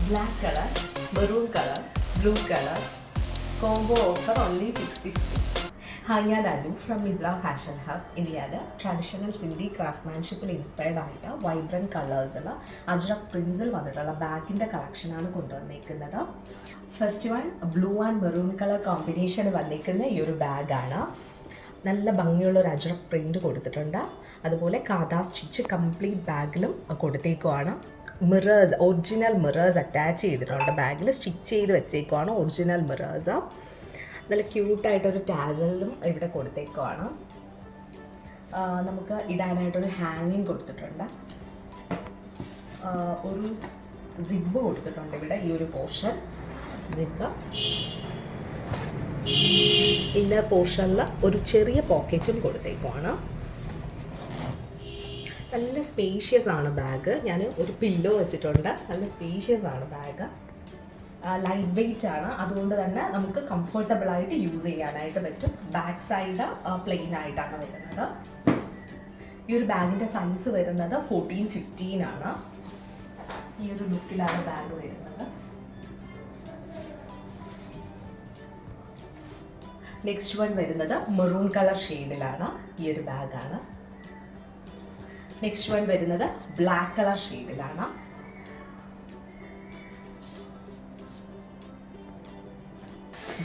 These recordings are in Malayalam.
black color, maroon color, blue color. Combo offer only 650. Hi, ഞാൻ അനു ഫ്രം മിസ്ര ഫാഷൻ ഹബ്. ഇന്ത്യയുടെ ട്രഡീഷണൽ സിന്ധി ക്രാഫ്റ്റ്മാൻഷിപ്പിൽ ഇൻസ്പയർഡ് ആയിട്ട് വൈബ്രൻറ്റ് കളേഴ്സിൽ അജ്രക് പ്രിൻസിൽ വന്നിട്ടുള്ള ബാഗിൻ്റെ കളക്ഷനാണ് കൊണ്ടുവന്നിരിക്കുന്നത്. First one blue and maroon colour combination വന്നിരിക്കുന്ന ഈ ഒരു ബാഗാണ്. നല്ല ഭംഗിയുള്ള ഒരു അജ്രക് പ്രിൻറ്റ് കൊടുത്തിട്ടുണ്ട്. അതുപോലെ കാതാ സ്റ്റിച്ച് കംപ്ലീറ്റ് ബാഗിലും കൊടുത്തേക്കുവാണ്. മിറേഴ്സ്, ഒറിജിനൽ മിറേഴ്സ് അറ്റാച്ച് ചെയ്തിട്ടുണ്ട്. ബാഗിൽ സ്റ്റിച്ച് ചെയ്ത് വെച്ചേക്കുവാണ് ഒറിജിനൽ മിറേഴ്സ്. നല്ല ക്യൂട്ടായിട്ടൊരു ടാസലിലും ഇവിടെ കൊടുത്തേക്കുവാണ്. നമുക്ക് ഇടാനായിട്ടൊരു ഹാങ്ങിങ് കൊടുത്തിട്ടുണ്ട്. ഒരു സിബ് കൊടുത്തിട്ടുണ്ട് ഇവിടെ, ഈ ഒരു പോർഷൻ സിബ്. ഇന്നർ പോർഷനിൽ ഒരു ചെറിയ പോക്കറ്റും കൊടുത്തേക്കുവാണ്. നല്ല സ്പേഷ്യസ് ആണ് ബാഗ്. ഞാൻ ഒരു പില്ലോ വെച്ചിട്ടുണ്ട്. നല്ല സ്പേഷ്യസ് ആണ് ബാഗ്. ലൈറ്റ് വെയ്റ്റ് ആണ്, അതുകൊണ്ട് തന്നെ നമുക്ക് കംഫർട്ടബിൾ ആയിട്ട് യൂസ് ചെയ്യാനായിട്ട് പറ്റും. ബാക്ക് സൈഡ് പ്ലെയിൻ ആയിട്ടാണ് വരുന്നത്. ഈ ഒരു ബാഗിൻ്റെ സൈസ് വരുന്നത് 14-15 ആണ്. ഈ ഒരു ലുക്കിലാണ് ബാഗ് വരുന്നത്. നെക്സ്റ്റ് വൺ വരുന്നത് മെറൂൺ കളർ ഷെയ്ഡിലാണ്. ഈ ഒരു ബാഗാണ്. നെക്സ്റ്റ് വൺ വരുന്നത് ബ്ലാക്ക് കളർ ഷെയ്ഡിലാണ്.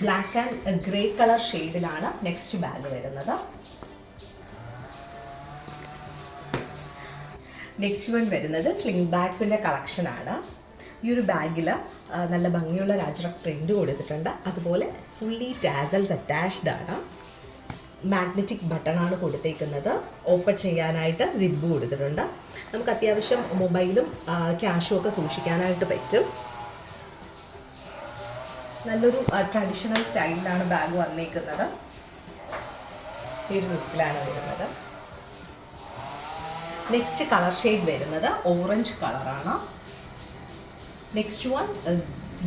ബ്ലാക്ക് ആൻഡ് ഗ്രേ കളർ ഷെയ്ഡിലാണ് നെക്സ്റ്റ് ബാഗ് വരുന്നത്. നെക്സ്റ്റ് വൺ വരുന്നത് സ്ലിംഗ് ബാഗ്സിൻ്റെ കളക്ഷനാണ്. ഈ ഒരു ബാഗിൽ നല്ല ഭംഗിയുള്ള അജ്രക് പ്രിൻ്റ് കൊടുത്തിട്ടുണ്ട്. അതുപോലെ ഫുള്ളി ടാസൽസ് അറ്റാച്ച്ഡ് ആണ്. മാഗ്നറ്റിക് ബട്ടണാണ് കൊടുത്തേക്കുന്നത്. ഓപ്പൺ ചെയ്യാനായിട്ട് സിബ് കൊടുത്തിട്ടുണ്ട്. നമുക്ക് അത്യാവശ്യം മൊബൈലും ക്യാഷും ഒക്കെ സൂക്ഷിക്കാനായിട്ട് പറ്റും. നല്ലൊരു ട്രഡീഷണൽ സ്റ്റൈലിലാണ് ബാഗ് വന്നേക്കുന്നത്. ഈ ഒരു ലുക്കിലാണ് വരുന്നത്. നെക്സ്റ്റ് കളർ ഷെയ്ഡ് വരുന്നത് ഓറഞ്ച് കളറാണ്. Next one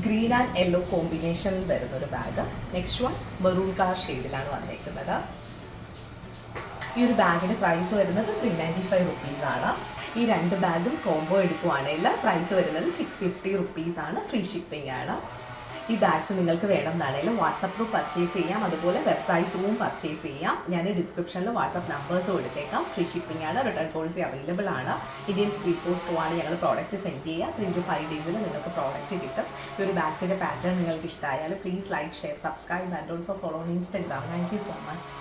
green and yellow കോമ്പിനേഷനിൽ വരുന്നൊരു bag. Next one maroon colour ഷെയ്ഡിലാണ് വന്നേക്കുന്നത്. ഈ ഒരു ബാഗിൻ്റെ പ്രൈസ് വരുന്നത് 395 റുപ്പീസാണ്. ഈ രണ്ട് ബാഗും കോംബോ എടുക്കുവാണെങ്കിൽ പ്രൈസ് വരുന്നത് 650 റുപ്പീസാണ്. ഫ്രീ ഷിപ്പിംഗ് ആണ്. ഈ ബാഗ്സ് നിങ്ങൾക്ക് വേണമെന്നാണെങ്കിലും വാട്സപ്പ് ത്രൂ പർച്ചേസ് ചെയ്യാം. അതുപോലെ വെബ്സൈറ്റ് ത്രൂവും പർച്ചേസ് ചെയ്യാം. ഞാൻ ഡിസ്ക്രിപ്ഷനിൽ വാട്സപ്പ് നമ്പേഴ്സ് കൊടുത്തേക്കാം. ഫ്രീ ഷിപ്പിംഗ് ആണ്. റിട്ടേൺ പോളിസി അവൈലബിൾ ആണ്. ഇന്ത്യൻ സ്പീഡ് പോസ്റ്റ് ആണ് ഞങ്ങൾ പ്രോഡക്റ്റ് സെൻഡ് ചെയ്യുക. 3 to 5 ഡേയ്സിൽ നിങ്ങൾക്ക് പ്രോഡക്റ്റ് കിട്ടും. ഈ ഒരു ബാഗ്സിൻ്റെ പാറ്റേൺ നിങ്ങൾക്ക് ഇഷ്ടമായാൽ please like, share, subscribe and also follow on Instagram. Thank you so much.